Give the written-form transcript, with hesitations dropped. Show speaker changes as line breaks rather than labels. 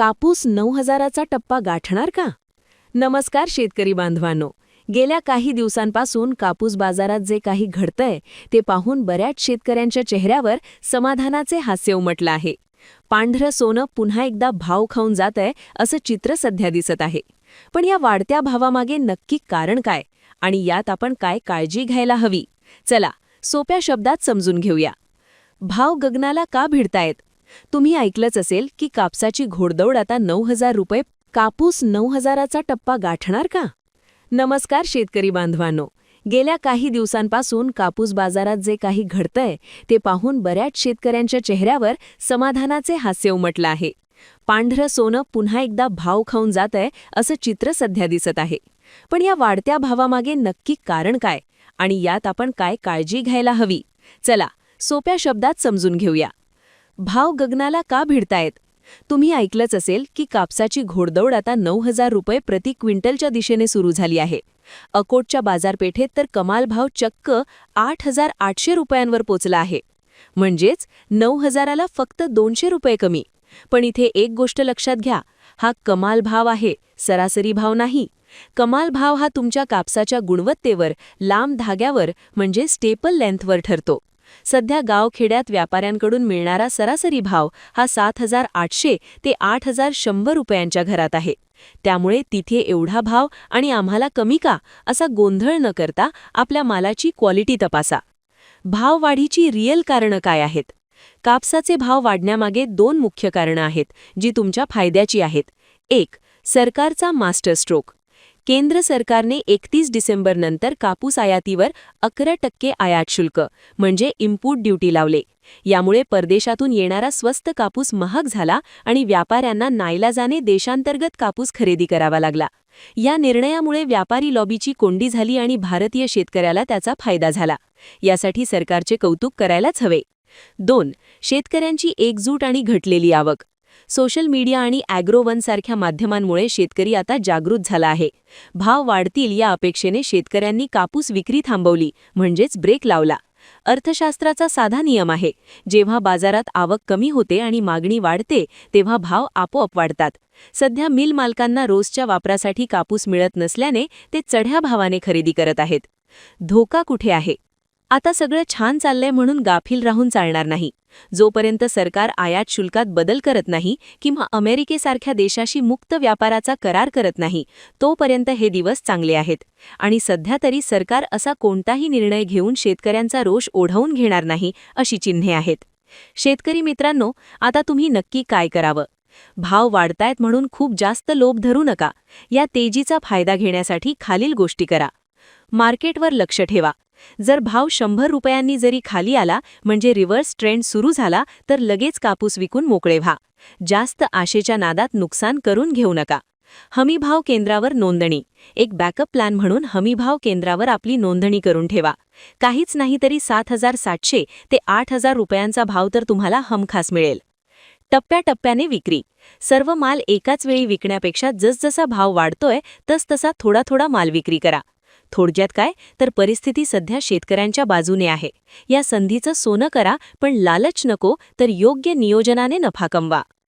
कापूस 9,000चा टप्पा गाठणार का? नमस्कार शेतकरी बांधवांनो. गेल्या काही दिवसांपासून कापूस बाजारात जे काही घडतंय ते पाहून बऱ्याच शेतकऱ्यांच्या चेहऱ्यावर समाधानाचे हास्य उमटलं आहे. पांढरं सोनं पुन्हा एकदा भाव खाऊन जातंय असं चित्र सध्या दिसत आहे. पण या वाढत्या भावामागे नक्की कारण काय आणि यात आपण काय काळजी घ्यायला हवी? चला सोप्या शब्दात समजून घेऊया. भाव गगनाला का भिडतायत? तुम्ही ऐकलंच असेल की कापसाची घोडदौड आता 9,000 रुपये. कापूस 9,000चा टप्पा गाठणार का? नमस्कार शेतकरी बांधवांनो. गेल्या काही दिवसांपासून कापूस बाजारात जे काही घडतंय ते पाहून बऱ्याच शेतकऱ्यांच्या चेहऱ्यावर समाधानाचे हास्य उमटलं आहे. पांढरं सोनं पुन्हा एकदा भाव खाऊन जातंय असं चित्र सध्या दिसत आहे. पण या वाढत्या भावामागे नक्की कारण काय आणि यात आपण काय काळजी घ्यायला हवी? चला सोप्या शब्दात समजून घेऊया. भाव गगनाला का भिडतायत? तुम्ही ऐकलंच असेल की कापसाची घोडदौड आता 9,000 रुपये प्रति क्विंटलच्या दिशेने सुरू झाली आहे. अकोटच्या बाजारपेठेत तर कमाल भाव चक्क 8,800 रुपयांवर पोचला आहे. म्हणजेच 9,000ला फक्त 200 रुपये कमी. पण इथे एक गोष्ट लक्षात घ्या, हा कमाल भाव आहे, सरासरी भाव नाही. कमाल भाव हा तुमच्या कापसाच्या गुणवत्तेवर, लांब धाग्यावर म्हणजे स्टेपल लेंथवर ठरतो. सध्या गावखेड्यात व्यापाऱ्यांकडून मिळणारा सरासरी भाव हा 7,800 ते 8,100 रुपयांच्या घरात आहे. त्यामुळे तिथे एवढा भाव आणि आम्हाला कमी का असा गोंधळ न करता आपल्या मालाची क्वालिटी तपासा. भाववाढीची रियल कारणं काय आहेत? कापसाचे भाव वाढण्यामागे 2 मुख्य कारणं आहेत, जी तुमच्या फायद्याची आहेत. 1. सरकारचा मास्टर स्ट्रोक. केंद्र सरकारने 31 डिसेंबरनंतर कापूस आयातीवर 11% आयात शुल्क म्हणजे इम्पोर्ट ड्युटी लावले. यामुळे परदेशातून येणारा स्वस्त कापूस महाग झाला आणि व्यापाऱ्यांना नाईलाजाने देशांतर्गत कापूस खरेदी करावा लागला. या निर्णयामुळे व्यापारी लॉबीची कोंडी झाली आणि भारतीय शेतकऱ्याला त्याचा फायदा झाला. यासाठी सरकारचे कौतुक करायलाच हवे. 2. शेतकऱ्यांची एकजूट आणि घटलेली आवक. सोशल मीडिया आणि ॲग्रोवन सारख्या माध्यमांमुळे शेतकरी आता जागृत झाला आहे. भाव वाढतील या अपेक्षेने शेतकऱ्यांनी कापूस विक्री थांबवली, म्हणजेच ब्रेक लावला. अर्थशास्त्राचा साधा नियम आहे, जेव्हा बाजारात आवक कमी होते आणि मागणी वाढते तेव्हा भाव आपोआप वाढतात. सध्या मिल मालकांना रोजच्या वापरासाठी कापूस मिळत नसल्याने ते चढ्या भावाने खरेदी करत आहेत. धोका कुठे आहे? आता सगळं छान चाललंय म्हणून गाफील राहून चालणार नाही. जोपर्यंत सरकार आयात शुल्कात बदल करत नाही किंवा अमेरिकेसारख्या देशाशी मुक्त व्यापाराचा करार करत नाही, तोपर्यंत हे दिवस चांगले आहेत. आणि सध्या तरी सरकार असा कोणताही निर्णय घेऊन शेतकऱ्यांचा रोष ओढवून घेणार नाही अशी चिन्हे आहेत. शेतकरी मित्रांनो, आता तुम्ही नक्की काय करावं? भाव वाढतायत म्हणून खूप जास्त लोभ धरू नका. या तेजीचा फायदा घेण्यासाठी खालील गोष्टी करा. मार्केटवर लक्ष ठेवा. जर भाव 100 रुपयांनी जरी खाली आला म्हणजे रिव्हर्स ट्रेंड सुरू झाला तर लगेच कापूस विकून मोकळे व्हा. जास्त आशेच्या नादात नुकसान करून घेऊ नका. हमीभाव केंद्रावर नोंदणी. एक बॅकअप प्लॅन म्हणून हमीभाव केंद्रावर आपली नोंदणी करून ठेवा. काहीच नाही तरी 7,700 ते 8,000 रुपयांचा भाव तर तुम्हाला हमखास मिळेल. टप्प्याटप्प्याने विक्री. सर्व माल एकाच वेळी विकण्यापेक्षा जसजसा भाव वाढतोय तसतसा थोडा थोडा माल विक्री करा. थोडक्यात काय तर परिस्थिती सध्या शेतकऱ्यांच्या बाजूने आहे. या संधीचं सोनं करा, पण लालच नको तर योग्य नियोजनाने नफा कमवा.